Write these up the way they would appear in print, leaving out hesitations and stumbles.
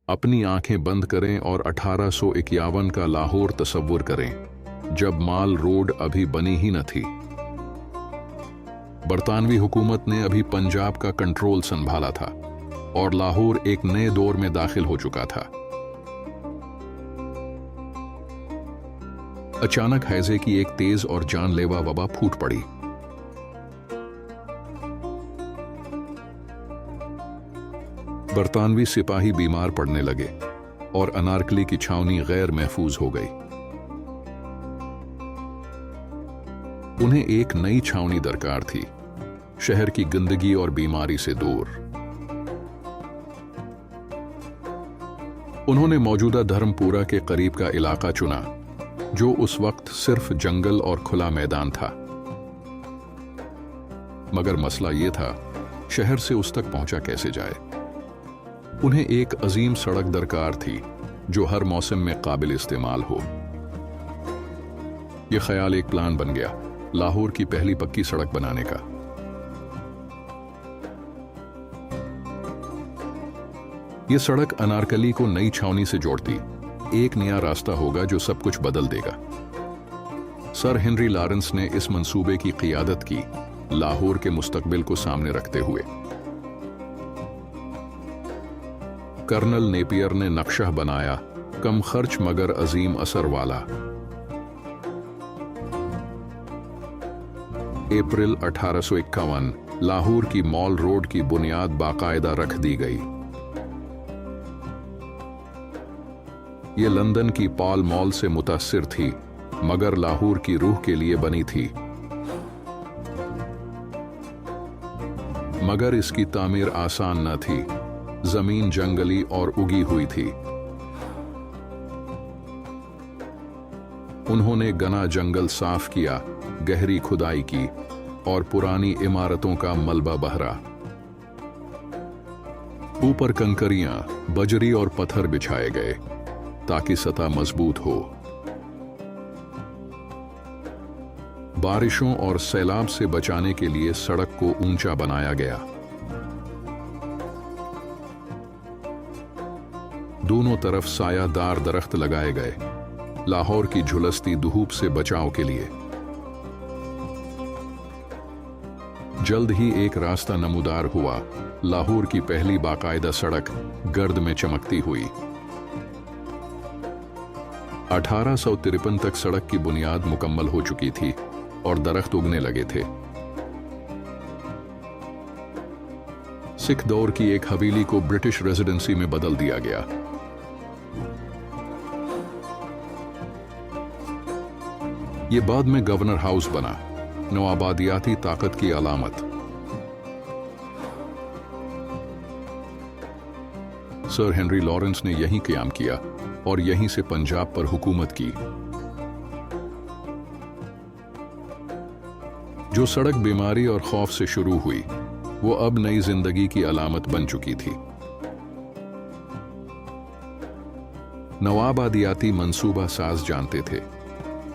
अपनी आंखें बंद करें और 1851 का लाहौर तसव्वुर करें, जब माल रोड अभी बनी ही न थी। बरतानवी हुकूमत ने अभी पंजाब का कंट्रोल संभाला था और लाहौर एक नए दौर में दाखिल हो चुका था। अचानक हैजे की एक तेज और जानलेवा वबा फूट पड़ी। बरतानवी सिपाही बीमार पड़ने लगे और अनारकली की छावनी गैर महफूज हो गई। उन्हें एक नई छावनी दरकार थी, शहर की गंदगी और बीमारी से दूर। उन्होंने मौजूदा धर्मपुरा के करीब का इलाका चुना, जो उस वक्त सिर्फ जंगल और खुला मैदान था। मगर मसला यह था, शहर से उस तक पहुंचा कैसे जाए। उन्हें एक अजीम सड़क दरकार थी जो हर मौसम में काबिल इस्तेमाल हो। यह ख्याल एक प्लान बन गया, लाहौर की पहली पक्की सड़क बनाने का। यह सड़क अनारकली को नई छावनी से जोड़ती। एक नया रास्ता होगा जो सब कुछ बदल देगा। सर हेनरी लॉरेंस ने इस मंसूबे की क़ियादत की, लाहौर के मुस्तकबिल को सामने रखते हुए। कर्नल नेपियर ने नक्शा बनाया, कम खर्च मगर अजीम असर वाला। अप्रैल 1851 लाहौर की मॉल रोड की बुनियाद बाकायदा रख दी गई। ये लंदन की पॉल मॉल से मुतासिर थी, मगर लाहौर की रूह के लिए बनी थी। मगर इसकी तामीर आसान न थी। जमीन जंगली और उगी हुई थी। उन्होंने घना जंगल साफ किया, गहरी खुदाई की और पुरानी इमारतों का मलबा बहरा। ऊपर कंकरियां, बजरी और पत्थर बिछाए गए ताकि सतह मजबूत हो। बारिशों और सैलाब से बचाने के लिए सड़क को ऊंचा बनाया गया। दोनों तरफ सायादार दरख्त लगाए गए, लाहौर की झुलसती धूप से बचाव के लिए। जल्द ही एक रास्ता नमूदार हुआ, लाहौर की पहली बाकायदा सड़क गर्द में चमकती हुई। 1853 तक सड़क की बुनियाद मुकम्मल हो चुकी थी और दरख्त उगने लगे थे। सिख दौर की एक हवेली को ब्रिटिश रेजिडेंसी में बदल दिया गया। यह बाद में गवर्नर हाउस बना, नवाबादियाती ताकत की अलामत। सर हेनरी लॉरेंस ने यहीं क़याम किया और यहीं से पंजाब पर हुकूमत की। जो सड़क बीमारी और खौफ से शुरू हुई, वो अब नई जिंदगी की अलामत बन चुकी थी। नवाबादियाती मंसूबा साज जानते थे,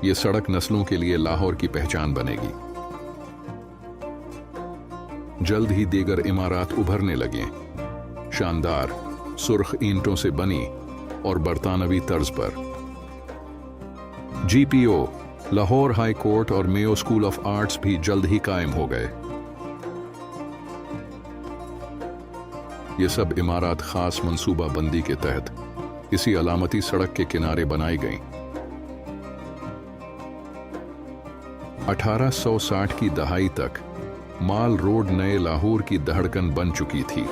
ये सड़क नस्लों के लिए लाहौर की पहचान बनेगी। जल्द ही दीगर इमारत उभरने लगे, शानदार, सुर्ख ईंटों से बनी और बरतानवी तर्ज पर। GPO, लाहौर हाई कोर्ट और मेयो स्कूल ऑफ आर्ट्स भी जल्द ही कायम हो गए। ये सब इमारत खास मंसूबा बंदी के तहत इसी अलामती सड़क के किनारे बनाई गईं। 1860 की दहाई तक माल रोड नए लाहौर की धड़कन बन चुकी थी।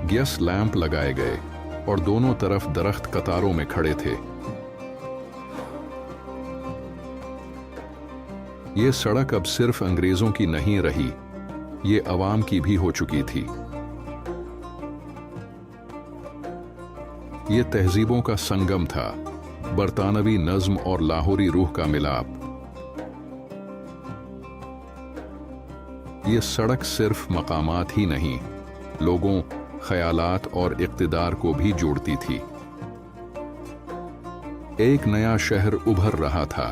गैस लैंप लगाए गए और दोनों तरफ दरख्त कतारों में खड़े थे। ये सड़क अब सिर्फ अंग्रेजों की नहीं रही, ये अवाम की भी हो चुकी थी। ये तहजीबों का संगम था, बरतानवी नज्म और लाहौरी रूह का मिलाप। ये सड़क सिर्फ मकामात ही नहीं, लोगों, ख्यालात और इक़्तिदार को भी जोड़ती थी। एक नया शहर उभर रहा था,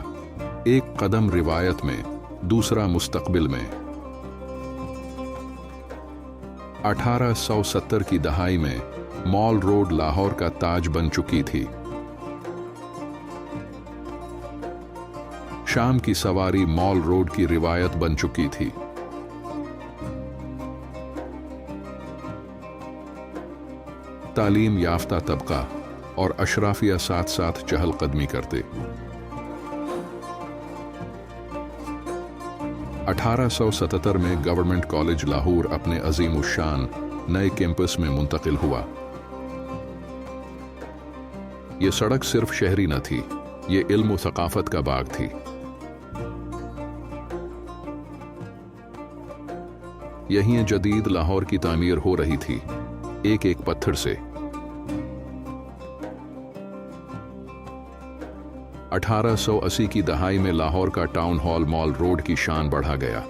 एक कदम रिवायत में, दूसरा मुस्तकबिल में। 1870 की दहाई में मॉल रोड लाहौर का ताज बन चुकी थी। शाम की सवारी मॉल रोड की रिवायत बन चुकी थी। तालीम याफ्ता तबका और अशराफिया साथ साथ चहलकदमी करते। 1877 में गवर्नमेंट कॉलेज लाहौर अपने अजीम उशान नए कैंपस में मुंतकिल हुआ। ये सड़क सिर्फ शहरी न थी, ये इल्म व सकाफत का बाग थी। यहीं जदीद लाहौर की तामीर हो रही थी, एक एक पत्थर से। 1880 की दहाई में लाहौर का टाउन हॉल मॉल रोड की शान बढ़ा गया।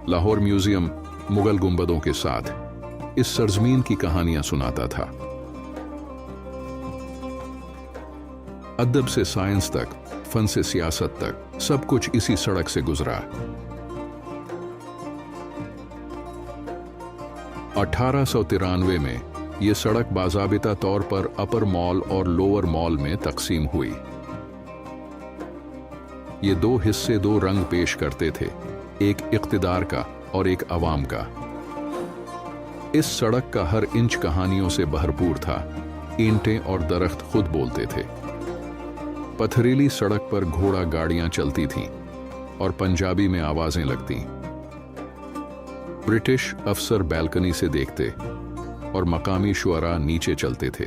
लाहौर म्यूजियम मुगल गुंबदों के साथ इस सरजमीन की कहानियां सुनाता था। अदब से साइंस तक, फन से सियासत तक, सब कुछ इसी सड़क से गुजरा। 1893 में ये सड़क बाज़ाबिता तौर पर अपर मॉल और लोअर मॉल में तकसीम हुई। ये दो हिस्से दो रंग पेश करते थे, एक इक़्तिदार का और एक अवाम का। इस सड़क का हर इंच कहानियों से भरपूर था। ईंटें और दरख्त खुद बोलते थे। पथरीली सड़क पर घोड़ा गाड़ियां चलती थीं और पंजाबी में आवाजें लगती। ब्रिटिश अफसर बैल्कनी से देखते और मकामी शुअरा नीचे चलते थे।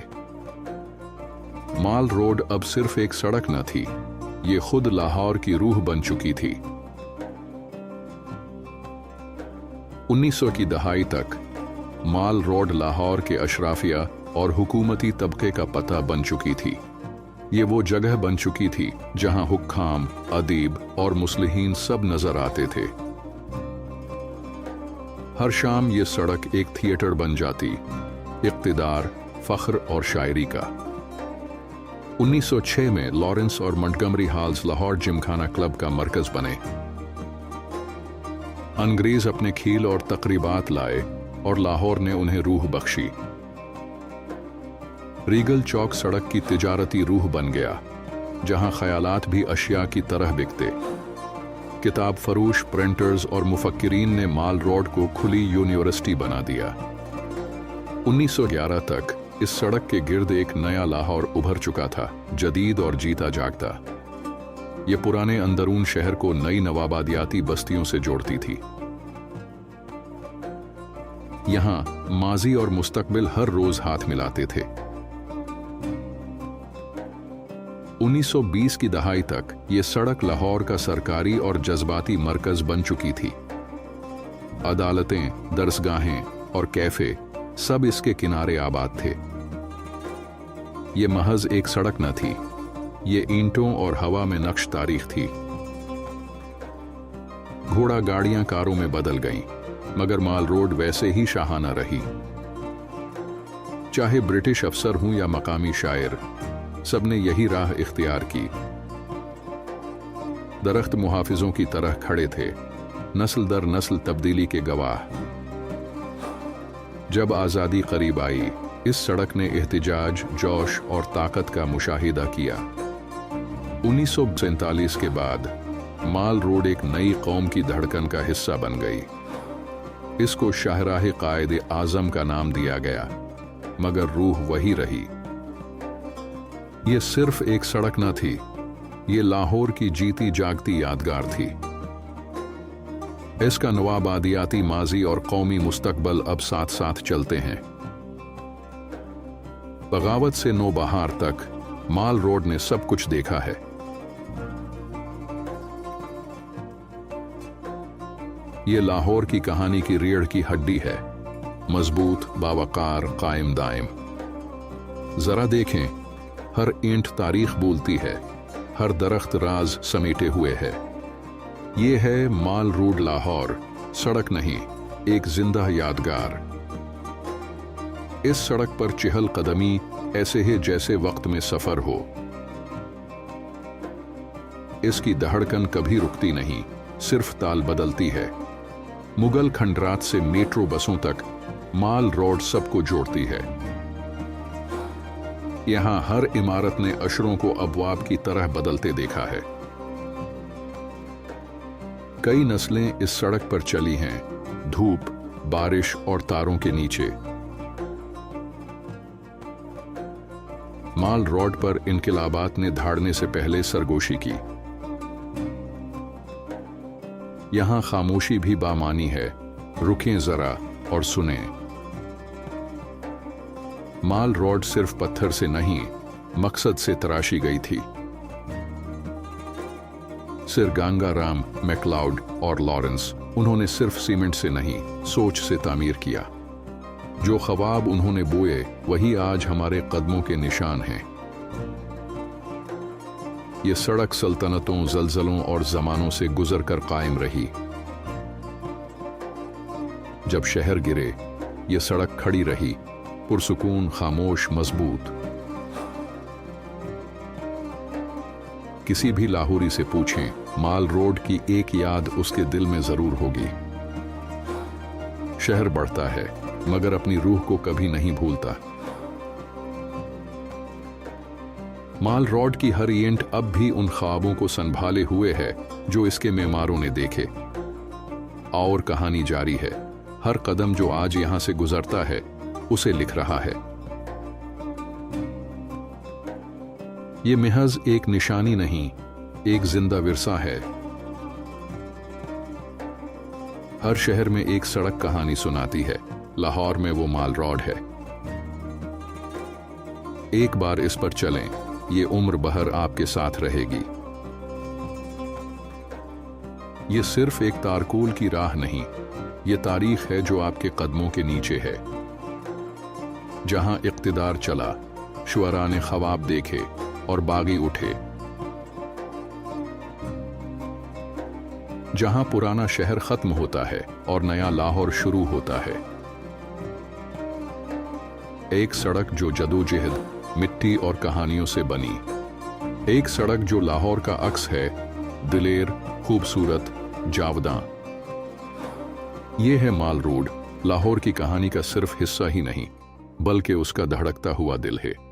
मॉल रोड अब सिर्फ एक सड़क न थी, ये खुद लाहौर की रूह बन चुकी थी। 1900 की दहाई तक मॉल रोड लाहौर के अशराफिया और हुकूमती तबके का पता बन चुकी थी। ये वो जगह बन चुकी थी जहां हुक्काम, अदीब और मुस्लिहीन सब नजर आते थे। हर शाम ये सड़क एक थिएटर बन जाती, इक़्तिदार, फ़ख्र और शायरी का। 1906 में लॉरेंस और मंटगमरी हॉल्स लाहौर जिमखाना क्लब का मरकज बने। अंग्रेज अपने खील और तकरीबात लाए और लाहौर ने उन्हें रूह बख्शी। रीगल चौक सड़क की तिजारती रूह बन गया, जहां ख्यालात भी अशिया की तरह बिकते। किताब फरोश, प्रिंटर्स और मुफक्किरीन ने मॉल रोड को खुली यूनिवर्सिटी बना दिया। 1911 तक इस सड़क के गिर्द एक नया लाहौर उभर चुका था, जदीद और जीता जागता। ये पुराने अंदरून शहर को नई नवाबादियाती बस्तियों से जोड़ती थी। यहां माजी और मुस्तकबिल हर रोज हाथ मिलाते थे। 1920 की दहाई तक ये सड़क लाहौर का सरकारी और जज्बाती मरकज बन चुकी थी। अदालतें, दरसगाहें और कैफे सब इसके किनारे आबाद थे। ये महज एक सड़क न थी, ये ईंटों और हवा में नक्श तारीख थी। घोड़ा गाड़ियां कारों में बदल गईं, मगर मॉल रोड वैसे ही शाहाना रही। चाहे ब्रिटिश अफसर हों या मकामी शायर, सबने यही राह इख्तियार की। दरख्त मुहाफिजों की तरह खड़े थे, नस्ल दर नस्ल तब्दीली के गवाह। जब आज़ादी करीब आई, इस सड़क ने एहतिजाज, जोश और ताकत का मुशाहिदा किया। 1947 के बाद मॉल रोड एक नई कौम की धड़कन का हिस्सा बन गई। इसको शाहराह कायद आजम का नाम दिया गया, मगर रूह वही रही। ये सिर्फ एक सड़क न थी, ये लाहौर की जीती जागती यादगार थी। इसका नवाबादियाती माजी और कौमी मुस्तकबल अब साथ साथ चलते हैं। बगावत से नौबहार तक मॉल रोड ने सब कुछ देखा है। ये लाहौर की कहानी की रीढ़ की हड्डी है, मजबूत, बावकार, कायम दायम। जरा देखें, हर ईंट तारीख बोलती है, हर दरख्त राज समेटे हुए है। ये है मॉल रोड लाहौर, सड़क नहीं, एक जिंदा यादगार। इस सड़क पर चहल कदमी ऐसे है जैसे वक्त में सफर हो। इसकी धड़कन कभी रुकती नहीं, सिर्फ ताल बदलती है। मुगल खंडरात से मेट्रो बसों तक माल रोड सबको जोड़ती है। यहां हर इमारत ने अशरों को अबवाब की तरह बदलते देखा है। कई नस्लें इस सड़क पर चली हैं, धूप, बारिश और तारों के नीचे। माल रोड पर इनकिलाबात ने धाड़ने से पहले सरगोशी की। यहां खामोशी भी बामानी है, रुकें जरा और सुनें। माल रोड सिर्फ पत्थर से नहीं, मकसद से तराशी गई थी। सिर गंगाराम, मैक्लाउड और लॉरेंस, उन्होंने सिर्फ सीमेंट से नहीं, सोच से तामीर किया। जो ख्वाब उन्होंने बोए वही आज हमारे कदमों के निशान हैं। ये सड़क सल्तनतों, जलजलों और जमानों से गुजरकर कायम रही। जब शहर गिरे, ये सड़क खड़ी रही, पुरसुकून, खामोश, मजबूत। किसी भी लाहौरी से पूछें, माल रोड की एक याद उसके दिल में जरूर होगी। शहर बढ़ता है मगर अपनी रूह को कभी नहीं भूलता। माल रोड की हर ईंट अब भी उन ख्वाबों को संभाले हुए है जो इसके मेमारों ने देखे। और कहानी जारी है। हर कदम जो आज यहां से गुजरता है उसे लिख रहा है। ये महज एक निशानी नहीं, एक जिंदा विरसा है। हर शहर में एक सड़क कहानी सुनाती है। लाहौर में वो माल रोड है। एक बार इस पर चलें, ये उम्र भर आपके साथ रहेगी। ये सिर्फ एक तारकोल की राह नहीं, ये तारीख है जो आपके कदमों के नीचे है। जहां इक्तिदार चला, शुअरा ने ख्वाब देखे और बागी उठे। जहां पुराना शहर खत्म होता है और नया लाहौर शुरू होता है। एक सड़क जो जदोजहद, मिट्टी और कहानियों से बनी। एक सड़क जो लाहौर का अक्स है, दिलेर, खूबसूरत, जावदां। ये है माल रोड, लाहौर की कहानी का सिर्फ हिस्सा ही नहीं बल्कि उसका धड़कता हुआ दिल है।